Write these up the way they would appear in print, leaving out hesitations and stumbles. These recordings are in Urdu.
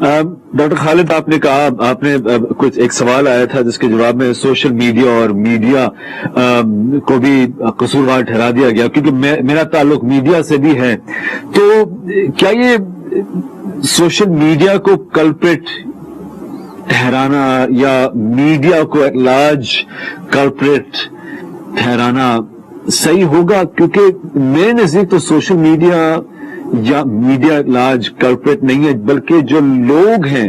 ڈاکٹر خالد، آپ نے کہا، آپ نے کچھ ایک سوال آیا تھا جس کے جواب میں سوشل میڈیا اور میڈیا کو بھی قصوروار ٹھہرا دیا گیا، کیونکہ میرا تعلق میڈیا سے بھی ہے. تو کیا یہ سوشل میڈیا کو کلپریٹ ٹھہرانا یا میڈیا کو ایٹ لارج کلپریٹ ٹھہرانا صحیح ہوگا؟ کیونکہ میرے نزدیک تو سوشل میڈیا یا میڈیا لارج کلپریٹ نہیں ہے، بلکہ جو لوگ ہیں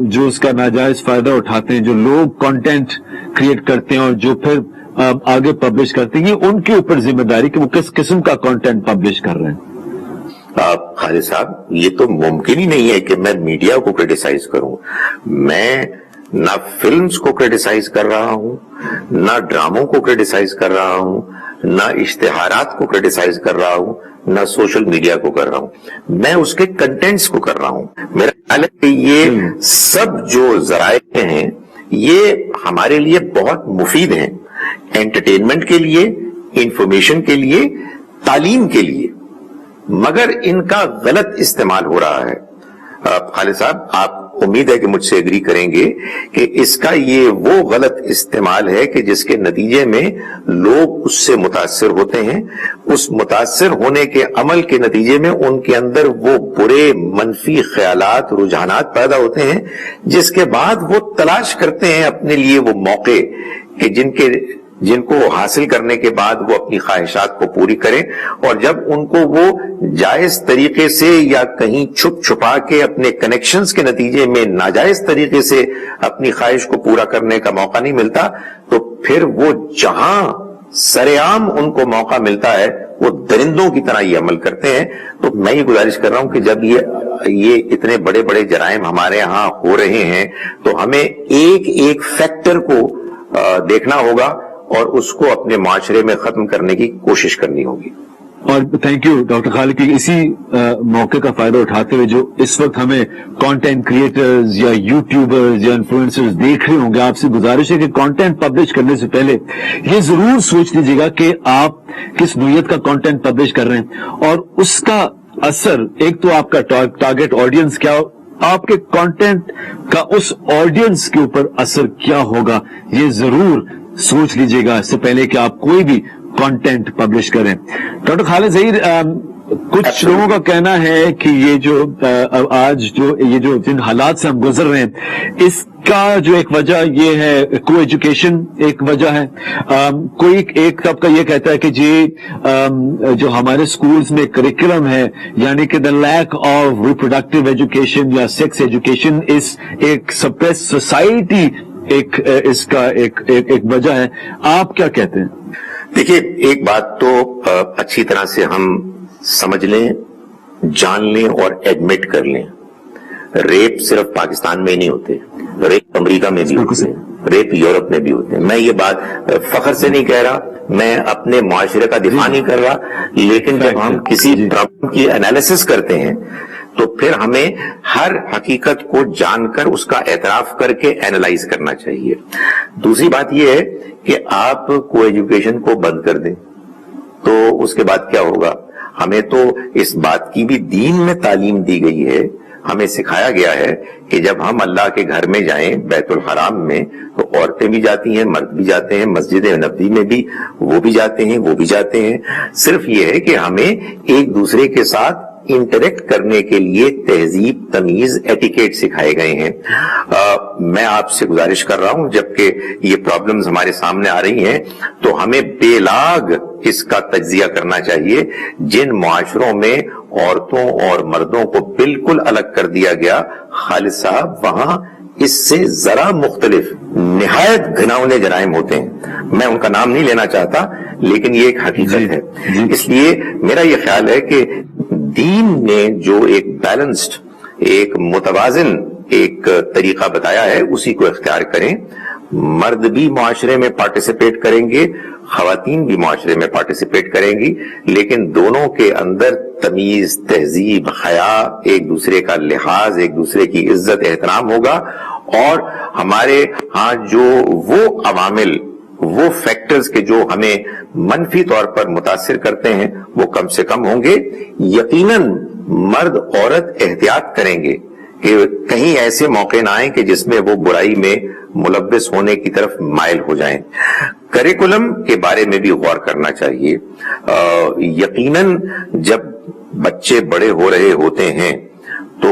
جو اس کا ناجائز فائدہ اٹھاتے ہیں، جو لوگ کانٹینٹ کریٹ کرتے ہیں اور جو پھر آگے پبلش کرتے ہیں، یہ ان کے اوپر ذمہ داری کہ وہ کس قسم کا کانٹینٹ پبلش کر رہے ہیں. خالد صاحب، یہ تو ممکن ہی نہیں ہے کہ میں میڈیا کو کرٹیسائز کروں. میں نہ فلمز کو کرٹیسائز کر رہا ہوں، نہ ڈراموں کو کرٹیسائز کر رہا ہوں، نہ اشتہارات کو کرٹیسائز کر رہا ہوں، نہ سوشل میڈیا کو کر رہا ہوں. میں اس کے کنٹینٹس کو کر رہا ہوں. میرا خیال ہے کہ یہ سب جو ذرائع ہیں یہ ہمارے لیے بہت مفید ہیں، انٹرٹینمنٹ کے لیے، انفارمیشن کے لیے، تعلیم کے لیے، مگر ان کا غلط استعمال ہو رہا ہے. خالد صاحب، آپ امید ہے کہ مجھ سے ایگری کریں گے کہ اس کا یہ وہ غلط استعمال ہے کہ جس کے نتیجے میں لوگ اس سے متاثر ہوتے ہیں. اس متاثر ہونے کے عمل کے نتیجے میں ان کے اندر وہ برے منفی خیالات، رجحانات پیدا ہوتے ہیں، جس کے بعد وہ تلاش کرتے ہیں اپنے لیے وہ موقع کہ جن کو حاصل کرنے کے بعد وہ اپنی خواہشات کو پوری کریں. اور جب ان کو وہ جائز طریقے سے یا کہیں چھپ چھپا کے اپنے کنیکشنز کے نتیجے میں ناجائز طریقے سے اپنی خواہش کو پورا کرنے کا موقع نہیں ملتا، تو پھر وہ جہاں سرعام ان کو موقع ملتا ہے وہ درندوں کی طرح یہ عمل کرتے ہیں. تو میں یہ گزارش کر رہا ہوں کہ جب یہ اتنے بڑے بڑے جرائم ہمارے ہاں ہو رہے ہیں تو ہمیں ایک ایک فیکٹر کو دیکھنا ہوگا اور اس کو اپنے معاشرے میں ختم کرنے کی کوشش کرنی ہوگی. اور تھینک یو ڈاکٹر خالد کہ اسی موقع کا فائدہ اٹھاتے ہوئے جو اس وقت ہمیں کانٹینٹ کریٹرز یا یوٹیوبرز یا انفلوئنسرز دیکھ رہے ہوں گے، آپ سے گزارش ہے کہ کانٹینٹ پبلش کرنے سے پہلے یہ ضرور سوچ لیجیے گا کہ آپ کس نوعیت کا کانٹینٹ پبلش کر رہے ہیں اور اس کا اثر، ایک تو آپ کا ٹارگٹ آڈینس کیا، آپ کے کانٹینٹ کا اس آڈینس کے اوپر اثر کیا ہوگا، یہ ضرور سوچ لیجئے گا اس سے پہلے کہ آپ کوئی بھی کانٹینٹ پبلش کریں. ڈاکٹر خالد ظہیر، کچھ لوگوں کا کہنا ہے کہ یہ جو آج جن حالات سے ہم گزر رہے ہیں اس کا جو ایک وجہ یہ ہے کو ایجوکیشن ایک وجہ ہے. کوئی ایک طبقہ یہ کہتا ہے کہ جی جو ہمارے سکولز میں کریکولم ہے یعنی کہ the lack of reproductive education یا سیکس ایجوکیشن اس ایک سپریس سوسائٹی اس کا ایک وجہ ہے. آپ کیا کہتے ہیں؟ دیکھیے، ایک بات تو اچھی طرح سے ہم سمجھ لیں، جان لیں اور ایڈمٹ کر لیں، ریپ صرف پاکستان میں نہیں ہوتے، ریپ امریکہ میں بھی ہوتے ہیں، ریپ یورپ میں بھی ہوتے ہیں. میں یہ بات فخر سے نہیں کہہ رہا، میں اپنے معاشرے کا دفاع نہیں کر رہا، لیکن جب ہم کسی پرابلم کی انالیسس کرتے ہیں تو پھر ہمیں ہر حقیقت کو جان کر اس کا اعتراف کر کے اینالائز کرنا چاہیے. دوسری بات یہ ہے کہ آپ کو ایجوکیشن کو بند کر دیں تو اس کے بعد کیا ہوگا؟ ہمیں تو اس بات کی بھی دین میں تعلیم دی گئی ہے، ہمیں سکھایا گیا ہے کہ جب ہم اللہ کے گھر میں جائیں بیت الحرام میں تو عورتیں بھی جاتی ہیں، مرد بھی جاتے ہیں، مسجد نبوی میں بھی وہ بھی جاتے ہیں، وہ بھی جاتے ہیں. صرف یہ ہے کہ ہمیں ایک دوسرے کے ساتھ انٹریکٹ کرنے کے لیے تہذیب، تمیز، ایٹیکیٹ سکھائے گئے ہیں. میں آپ سے گزارش کر رہا ہوں جبکہ یہ پرابلمز ہمارے سامنے آ رہی ہیں تو ہمیں بے لاگ اس کا تجزیہ کرنا چاہیے. جن معاشروں میں عورتوں اور مردوں کو بالکل الگ کر دیا گیا، خالد صاحب، وہاں اس سے ذرا مختلف نہایت گھناؤنے جرائم ہوتے ہیں. میں ان کا نام نہیں لینا چاہتا لیکن یہ ایک حقیقت ہے. اس لیے میرا یہ خیال ہے کہ دین نے جو ایک بیلنسڈ، ایک متوازن ایک طریقہ بتایا ہے اسی کو اختیار کریں. مرد بھی معاشرے میں پارٹیسپیٹ کریں گے، خواتین بھی معاشرے میں پارٹیسپیٹ کریں گی، لیکن دونوں کے اندر تمیز، تہذیب، حیا، ایک دوسرے کا لحاظ، ایک دوسرے کی عزت، احترام ہوگا. اور ہمارے ہاں جو وہ عوامل، وہ فیکٹرز کے جو ہمیں منفی طور پر متاثر کرتے ہیں وہ کم سے کم ہوں گے. یقیناً مرد عورت احتیاط کریں گے کہ کہیں ایسے موقع نہ آئیں کہ جس میں وہ برائی میں ملوث ہونے کی طرف مائل ہو جائیں. کریکولم کے بارے میں بھی غور کرنا چاہیے. یقیناً جب بچے بڑے ہو رہے ہوتے ہیں تو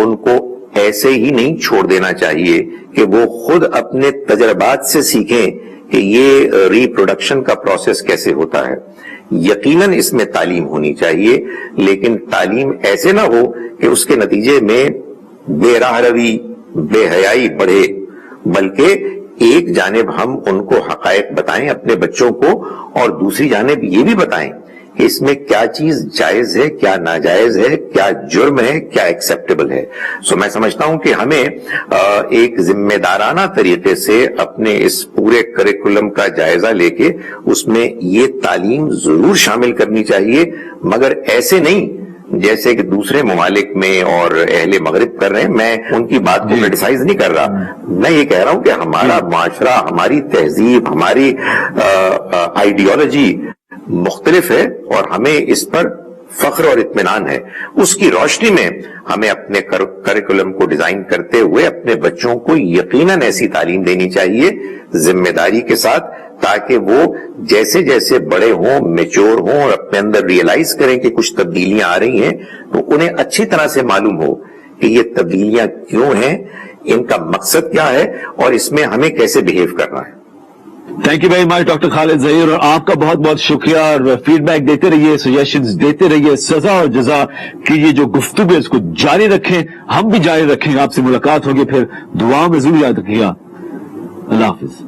ان کو ایسے ہی نہیں چھوڑ دینا چاہیے کہ وہ خود اپنے تجربات سے سیکھیں کہ یہ ریپروڈکشن کا پروسیس کیسے ہوتا ہے. یقیناً اس میں تعلیم ہونی چاہیے، لیکن تعلیم ایسے نہ ہو کہ اس کے نتیجے میں بے راہ روی، بے حیائی بڑھے، بلکہ ایک جانب ہم ان کو حقائق بتائیں اپنے بچوں کو، اور دوسری جانب یہ بھی بتائیں کہ اس میں کیا چیز جائز ہے، کیا ناجائز ہے، کیا جرم ہے، کیا ایکسیپٹیبل ہے. میں سمجھتا ہوں کہ ہمیں ایک ذمہ دارانہ طریقے سے اپنے اس پورے کریکولم کا جائزہ لے کے اس میں یہ تعلیم ضرور شامل کرنی چاہیے، مگر ایسے نہیں جیسے کہ دوسرے ممالک میں اور اہل مغرب کر رہے ہیں. میں ان کی بات کو کرٹیسائز نہیں کر رہا، میں یہ کہہ رہا ہوں کہ ہمارا معاشرہ، ہماری تہذیب، ہماری آئیڈیالوجی مختلف ہے اور ہمیں اس پر فخر اور اطمینان ہے. اس کی روشنی میں ہمیں اپنے کریکولم کو ڈیزائن کرتے ہوئے اپنے بچوں کو یقیناً ایسی تعلیم دینی چاہیے ذمہ داری کے ساتھ، تاکہ وہ جیسے جیسے بڑے ہوں، میچور ہوں اور اپنے اندر ریئلائز کریں کہ کچھ تبدیلیاں آ رہی ہیں، تو انہیں اچھی طرح سے معلوم ہو کہ یہ تبدیلیاں کیوں ہیں، ان کا مقصد کیا ہے اور اس میں ہمیں کیسے بہیو کرنا ہے. Thank you very much doctor Khalid Zaheer, اور آپ کا بہت بہت شکریہ، اور فیڈ بیک دیتے رہیے، سجیشنز دیتے رہیے. سزا اور جزا کی یہ جو گفتگو ہے اس کو جاری رکھیں، ہم بھی جاری رکھیں. آپ سے ملاقات ہوگی پھر، دعا میں ضرور یاد رکھیے گا. اللہ حافظ.